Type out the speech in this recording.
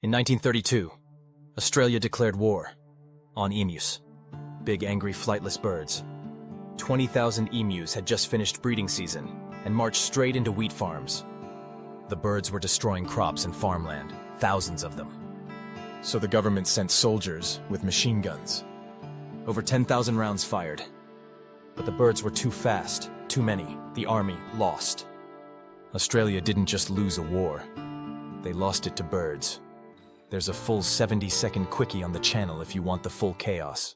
In 1932, Australia declared war on emus, big angry flightless birds. 20,000 emus had just finished breeding season and marched straight into wheat farms. The birds were destroying crops and farmland, thousands of them. So the government sent soldiers with machine guns. Over 10,000 rounds fired. But the birds were too fast, too many. The army lost. Australia didn't just lose a war. They lost it to birds. There's a full 70-second quickie on the channel if you want the full chaos.